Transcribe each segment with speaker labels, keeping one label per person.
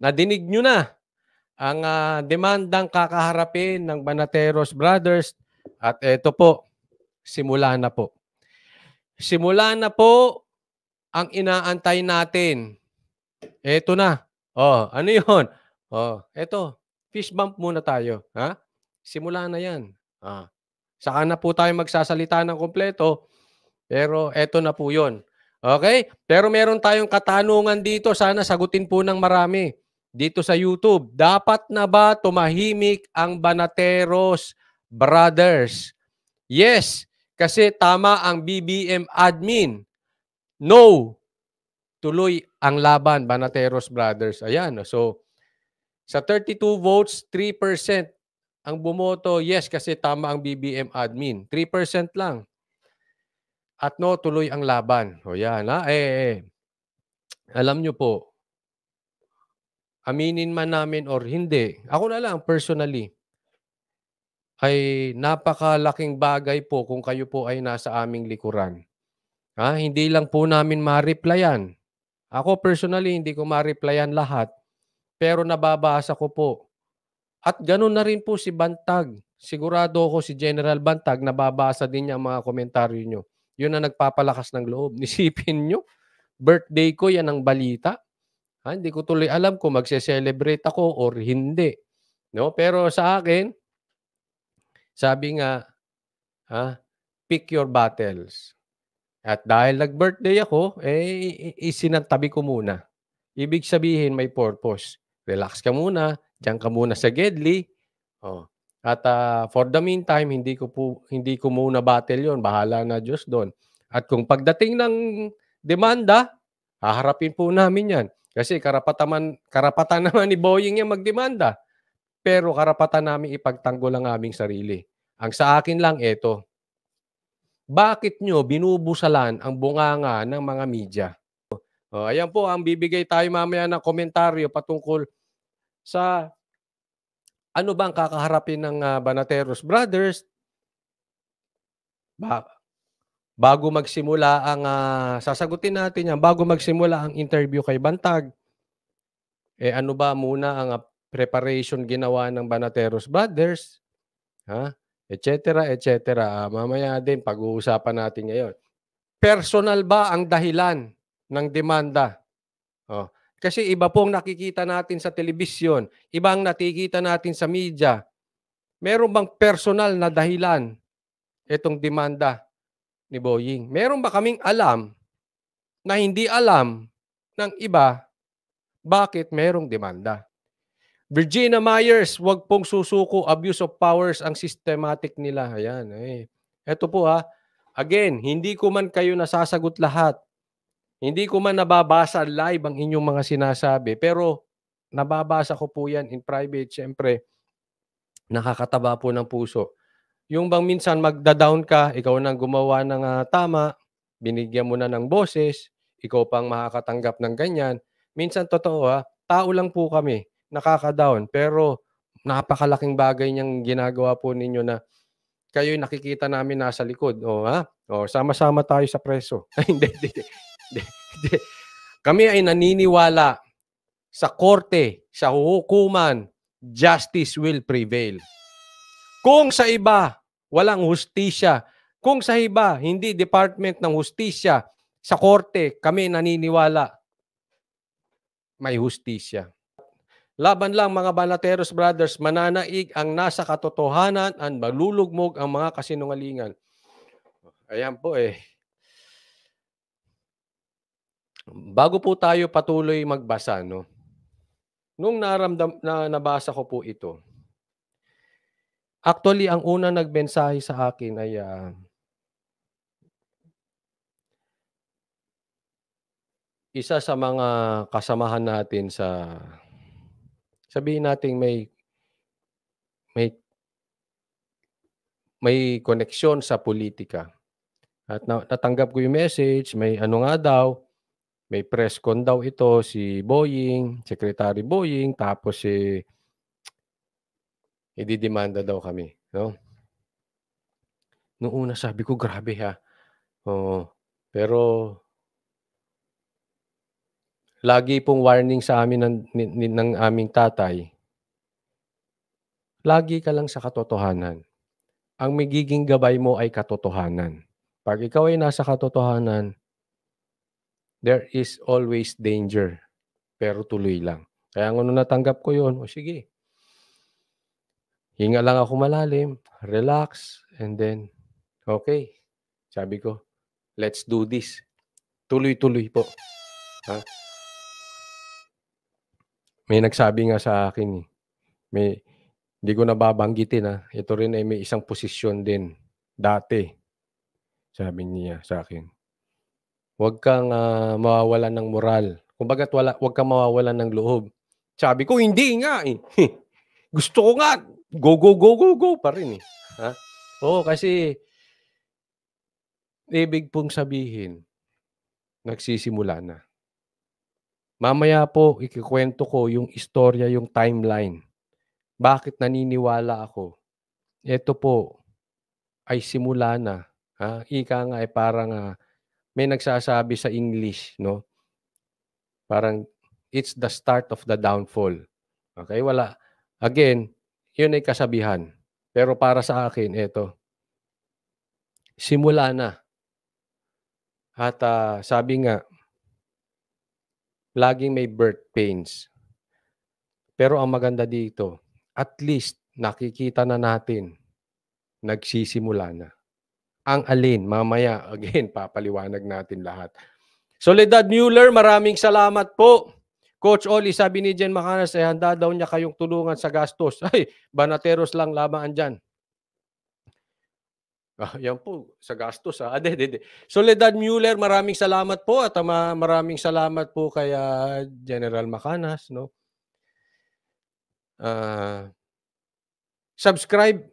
Speaker 1: Nadinig nyo na ang demandang kakaharapin ng Banateros Brothers at eto po, simula na po. Simula na po ang inaantay natin. Eto na. Oh, ano 'yon? Oh, eto, fist bump muna tayo, ha? Simula na 'yan. Saka na po tayo magsasalita ng kumpleto, pero eto na po 'yon. Okay? Pero meron tayong katanungan dito, sana sagutin po ng marami dito sa YouTube. Dapat na ba tumahimik ang Banateros Brothers? Yes, kasi tama ang BBM admin. No, tuloy ang laban, Banateros Brothers. Ayan, so sa 32 votes, 3% ang bumoto yes kasi tama ang BBM admin. 3% lang. At no, tuloy ang laban. O yan, alam nyo po, aminin man namin or hindi, ako na lang personally, ay napakalaking bagay po kung kayo po ay nasa aming likuran. Hindi lang po namin ma-replyan. Ako personally, hindi ko ma-replyan lahat, pero nababasa ko po. At gano'n na rin po si Bantag. Sigurado ako si General Bantag nababasa din niya ang mga komentaryo niyo. 'Yun ang nagpapalakas ng loob. Isipin niyo, birthday ko 'yan ang balita. Hindi ko tuloy alam kung magse-celebrate ako or hindi, 'no? Pero sa akin, sabi nga, pick your battles. At dahil nag-birthday ako, isinantabi ko muna. Ibig sabihin may purpose. Relax ka muna, diyan ka muna sa Gedli. Oh. At for the meantime, hindi ko muna battle 'yon, bahala na Diyos do'n. At kung pagdating ng demanda, haharapin po namin 'yan. Kasi karapatan naman ni Boying 'yang magdemanda. Pero karapatan naming ipagtanggol ang aming sarili. Ang sa akin lang eto, bakit niyo binubusalan ang bunganga ng mga media? Ayan po ang bibigay tayo mamaya ng komentaryo patungkol sa ano bang kakaharapin ng Banateros Brothers ba bago magsimula ang sasagutin natin 'yan bago magsimula ang interview kay Bantag. Ano ba muna ang preparation ginawa ng Banateros Brothers, et cetera, et cetera. Mamaya din pag-uusapan natin ngayon. Personal ba ang dahilan ng demanda? Kasi iba pong nakikita natin sa telebisyon, iba ang nakikita natin sa media. Meron bang personal na dahilan itong demanda ni Boying? Meron ba kaming alam na hindi alam ng iba bakit merong demanda? Virginia Myers, wag pong susuko, abuse of powers ang systematic nila. Ayan, Ito po again, hindi ko man kayo nasasagot lahat. Hindi ko man nababasa live ang inyong mga sinasabi, pero nababasa ko po yan in private. Siyempre, nakakataba po ng puso. Yung bang minsan magda-down ka, ikaw nang gumawa ng tama, binigyan mo na ng boses, ikaw pang makakatanggap ng ganyan. Minsan totoo tao lang po kami, nakaka-down. Pero napakalaking bagay niyang ginagawa po ninyo na kayo'y nakikita namin nasa likod. Sama-sama tayo sa preso. Hindi. Kami ay naniniwala sa korte, sa hukuman, justice will prevail. Kung sa iba, walang hustisya. Kung sa iba, hindi Department ng Hustisya, sa korte, kami naniniwala may hustisya. Laban lang mga Banateros Brothers, mananaig ang nasa katotohanan at malulugmog ang mga kasinungalingan. Ayan po Bago po tayo patuloy magbasa, nung nabasa ko po ito, actually, ang unang nagmensahe sa akin ay isa sa mga kasamahan natin sa, sabihin nating may koneksyon sa politika. At natanggap ko yung message, may ano nga daw, may press con daw ito si Boying, Secretary Boying, tapos ididemanda daw kami, no? Nung una sabi ko, grabe oo. Pero lagi pong warning sa amin ng aming tatay, lagi ka lang sa katotohanan. Ang magiging gabay mo ay katotohanan. 'Pag ikaw ay nasa katotohanan, there is always danger, pero tuloy lang. Kaya nung natanggap ko 'yun, o sige, hinga lang ako malalim, relax, and then, okay, sabi ko, "Let's do this." Tuloy-tuloy po, ha. May nagsabi nga sa akin, eh, may hindi ko na babanggitin, ito rin ay may isang posisyon din dati, sabi niya sa'kin, "Huwag kang, mawawalan ng moral. Kumbaga't 'wag kang mawawalan ng loob." Sabi ko, "Hindi nga, eh. Gusto ko nga go, go, go, go, go pa rin, eh." Ha? Oo, kasi ibig pong sabihin nagsisimula na. Mamaya po ikukuwento ko yung istorya, yung timeline, bakit naniniwala ako. Ito po ay simula na, ika nga, eh, parang, may nagsasabi sa English 'no, parang it's the start of the downfall. Okey, wala again, yun ay kasabihan. Pero para sa akin eto, simula na at, sabi nga, laging may birth pains. Pero ang maganda dito, at least nakikita na natin, nagsisimula na. Ang alin, mamaya again papaliwanag natin lahat. Soledad Mueller, maraming salamat po. Coach Oli, sabi ni Jen Macanas, eh, handa daw niya kayong tulungan sa gastos. Ay, Banateros lang lamang andiyan. Yan po sa gastos, 'di, 'di, 'di. Soledad Mueller, maraming salamat po at, maraming salamat po kay, General Macanas 'no. Ah, subscribe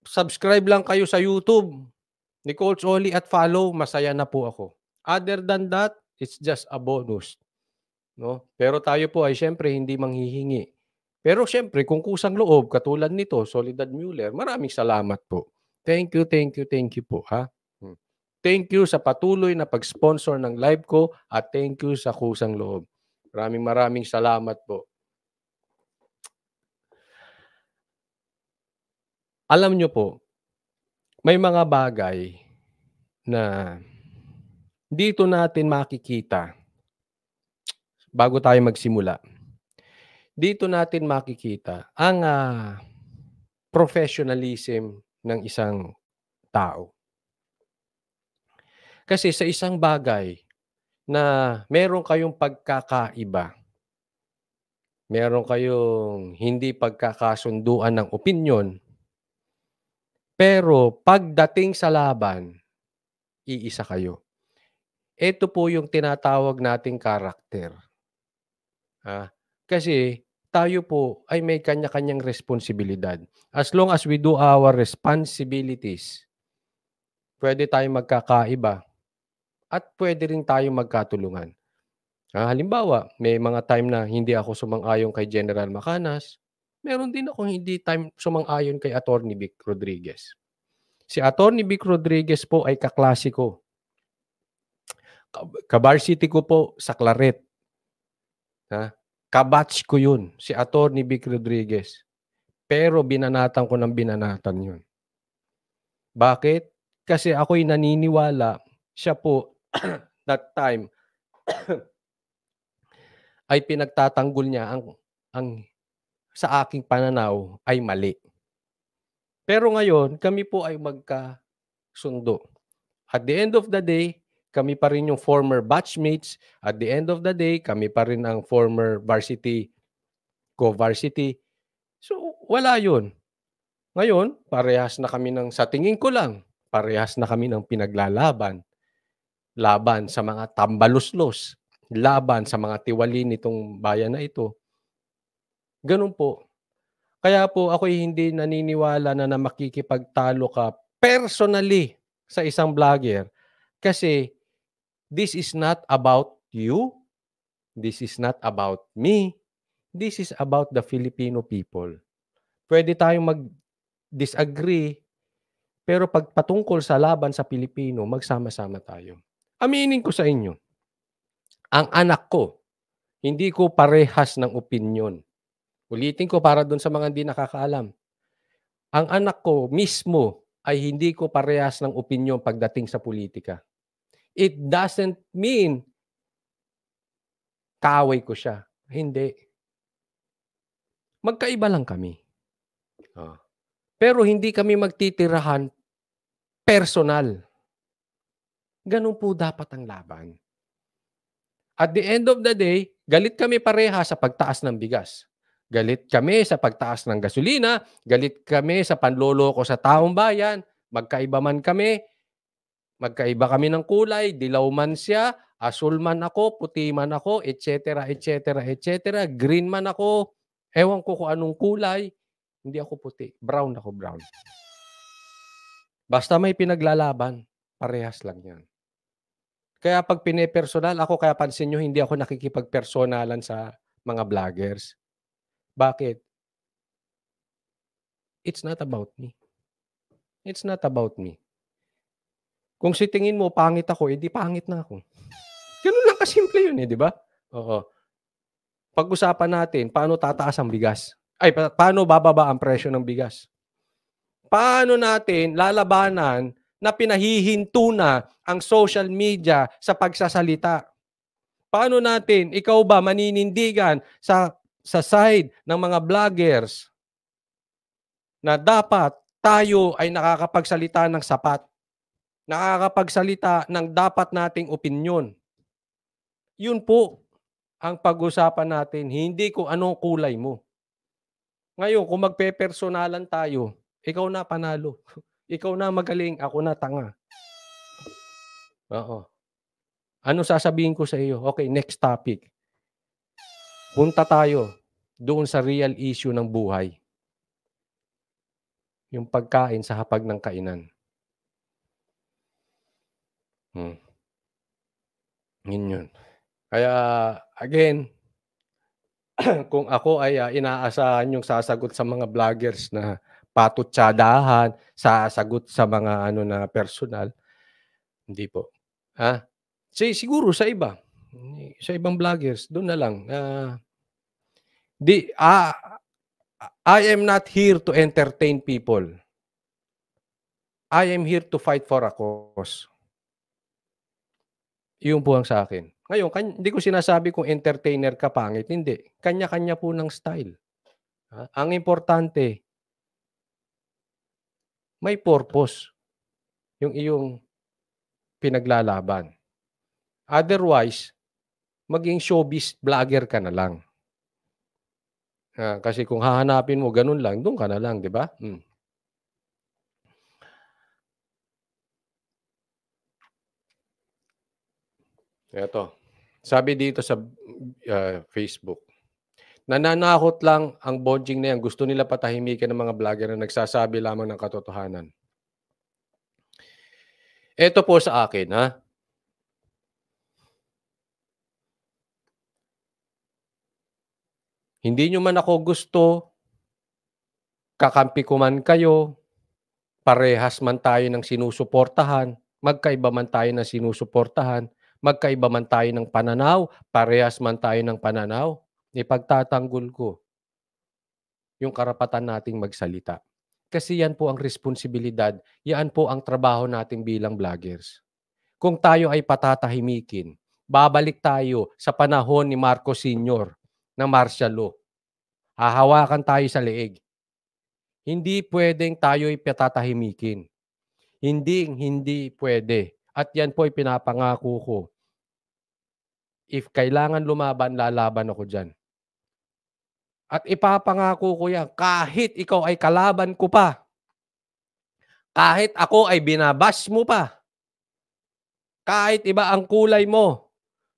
Speaker 1: subscribe lang kayo sa YouTube ni Coach Oli at follow, masaya na po ako. Other than that, it's just a bonus. 'No? Pero tayo po ay siyempre hindi manghihingi. Pero siyempre kung kusang loob katulad nito, Soledad Mueller, maraming salamat po. Thank you po, ha. Hmm. Thank you sa patuloy na pag-sponsor ng live ko at thank you sa kusang loob. Maraming maraming salamat po. Alam niyo po, may mga bagay na dito natin makikita bago tayo magsimula. Dito natin makikita ang, professionalism ng isang tao. Kasi sa isang bagay na meron kayong pagkakaiba, meron kayong hindi pagkakasunduan ng opinyon, pero pagdating sa laban, iisa kayo. Ito po yung tinatawag nating karakter, kasi tayo po ay may kanya-kanyang responsibilidad. As long as we do our responsibilities, puwede tayong magkakaiba at puwede rin tayong magkatulungan. Halimbawa, may mga time na hindi ako sumang-ayon kay General Macanas, meron din akong hindi time sumang-ayon kay Attorney Vic Rodriguez. Si Attorney Vic Rodriguez po ay kaklase ko. Ka-varsity ko po sa Claret. Ka-batch ko 'yun, si Attorney Vic Rodriguez. Pero binanatan ko ng binanatan 'yun. Bakit? Kasi ako'y naniniwala siya po that time ay pinagtatanggol niya ang sa aking pananaw ay mali. Pero ngayon kami po ay magkasundo. At the end of the day, kami pa rin yung former batchmates. At the end of the day, kami pa rin ang former varsity, co-varsity. So, wala yun. Ngayon, parehas na kami sa tingin ko lang, parehas na kami ng pinaglalaban. Laban sa mga tambaluslos, laban sa mga tiwali nitong bayan na ito. Gano'n po. Kaya po ako'y hindi naniniwala na makikipagtalo ka personally sa isang vlogger kasi this is not about you, this is not about me, this is about the Filipino people. Puwede tayong mag-disagree, pero 'pag patungkol sa laban sa Pilipino, magsama-sama tayo. Aminin ko sa inyo, ang anak ko, Hindi ko parehas ng opinyon. Ulitin ko para dun sa mga hindi nakakaalam. Ang anak ko mismo ay hindi ko parehas ng opinyon pagdating sa politika. It doesn't mean kaaway ko siya, hindi. Magkaiba lang kami. Oh. Pero hindi kami magtitirahan personal. Ganun po dapat ang laban. At the end of the day, galit kami pareha sa pagtaas ng bigas. Galit kami sa pagtaas ng gasolina, galit kami sa panloloko sa taong bayan, magkaiba man kami, magkaiba kami ng kulay, dilaw man siya, asul man ako, puti man ako, etc., etc., etc., green man ako, ewan ko kung anong kulay, hindi ako puti, brown ako, brown. Basta may pinaglalaban, parehas lang yan. Kaya 'pag pinepersonal ako, kaya pansin niyo hindi ako nakikipagpersonalan sa mga vloggers. Bakit? It's not about me. It's not about me. Kung sa tingin mo pangit ako, eh, di pangit na ako. Gano'n lang kasimple 'yun, eh, 'di ba? Oo. Pag-usapan natin paano tataas ang bigas, ay paano bababa ang presyo ng bigas. Paano natin lalabanan na pinahihinto na ang social media sa pagsasalita? Paano natin, ikaw ba maninindigan sa side ng mga vloggers na dapat tayo ay nakakapagsalita ng sapat, nakakapagsalita ng dapat nating opinyon. Yun po ang pag-usapan natin, hindi kung anong kulay mo. Ngayon kung magpepersonalan tayo, ikaw na panalo. Ikaw na magaling, ako na tanga. Oo. Ano sasabihin ko sa iyo? Okay, next topic. Punta tayo doon sa real issue ng buhay. Yung pagkain sa hapag ng kainan. Yun yun. Kaya again, kung ako ay inaasahan yung sasagot sa mga vloggers na patutsadahan, sasagot sa mga ano na personal, hindi po. Siguro sa iba, sa ibang vloggers, doon na lang. I am not here to entertain people. I am here to fight for a cause. Yun po ang sa akin. Ngayon hindi ko sinasabi kung entertainer ka, pangit, hindi. Kanya-kanya po ng style. Ang importante, may purpose yung iyong pinaglalaban. Otherwise, maging showbiz vlogger ka na lang. Kasi kung hahanapin mo ganun lang, dun ka na lang, 'di ba? Eto, sabi dito sa Facebook, nananakot lang ang Bonjing na yan. Gusto nila patahimikin ng mga vlogger na nagsasabi lamang ng katotohanan. Eto po sa akin, Hindi nyo man ako gusto, kakampi ko man kayo, parehas man tayo ng sinusuportahan, magkaiba man tayo ng sinusuportahan, magkaiba man tayo ng pananaw, parehas man tayo ng pananaw, ipagtatanggol ko yung karapatan nating magsalita. Kasi yan po ang responsibilidad, yan po ang trabaho natin bilang vloggers. Kung tayo ay patatahimikin, babalik tayo sa panahon ni Marcos Sr. ng martial law. Hahawakan tayo sa leeg. Hindi pwedeng tayo'y patatahimikin. Hindi pwede. At yan po ay pinapangako ko. If kailangan lumaban, lalaban ako dyan. At ipapangako ko yan, kahit ikaw ay kalaban ko pa, kahit ako ay binabash mo pa, kahit iba ang kulay mo,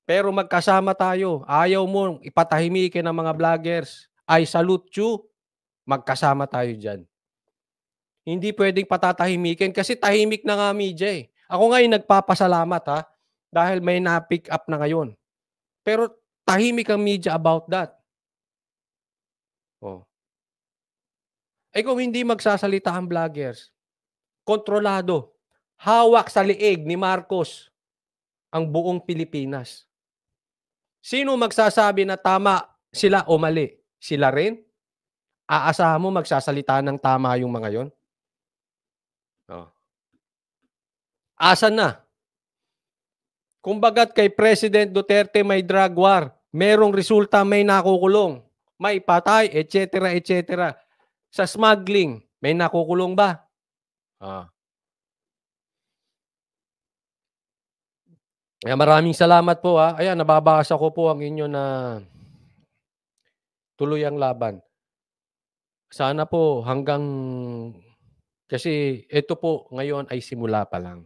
Speaker 1: pero magkasama tayo, ayaw mo ipatahimikin ng mga vloggers, I salute you, magkasama tayo dyan. Hindi pwedeng patatahimikin kasi tahimik na nga media eh. Ako ngayon nagpapasalamat dahil may na-pick up na ngayon. Pero tahimik ang media about that. Kung hindi magsasalita ang vloggers, kontrolado, hawak sa leeg ni Marcos ang buong Pilipinas. Sino magsasabi na tama sila o mali? Sila rin? Aasahan mo magsasalita ng tama yung mga yun? Oh. Asan na? Kumbaga't kay President Duterte may drug war, merong resulta, may nakukulong, may patay, et cetera, et cetera. Sa smuggling, may nakukulong ba? Ah. Kaya maraming salamat po, ayan nababasa ko po ang inyo na tuloy ang laban. Sana po hanggang kasi ito po ngayon ay simula pa lang.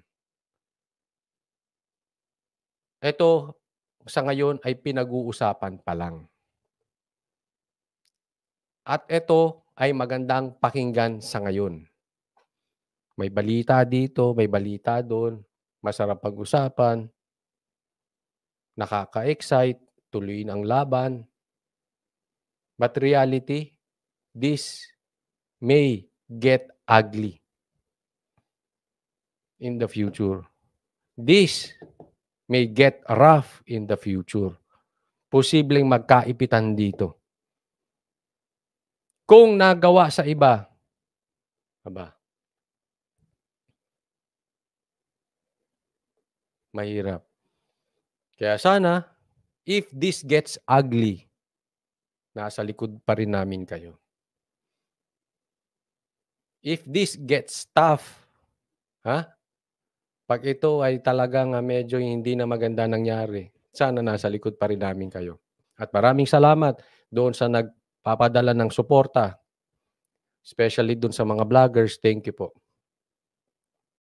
Speaker 1: Ito sa ngayon ay pinag-uusapan pa lang. At ito ay magandang pakinggan sa ngayon. May balita dito, may balita do'n, masarap pag-usapan, nakaka-excite, tuloy ang laban. But reality, this may get ugly in the future. This may get rough in the future. Posibleng magkaipitan dito. Kung nagawa sa iba, aba, mahirap. Kaya sana, if this gets ugly, nasa likod pa rin namin kayo. If this gets tough, pag ito ay talagang medyo hindi na maganda nangyari, sana nasa likod pa rin namin kayo. At maraming salamat doon sa nagpapadala ng suporta, especially doon sa mga vloggers. Thank you po.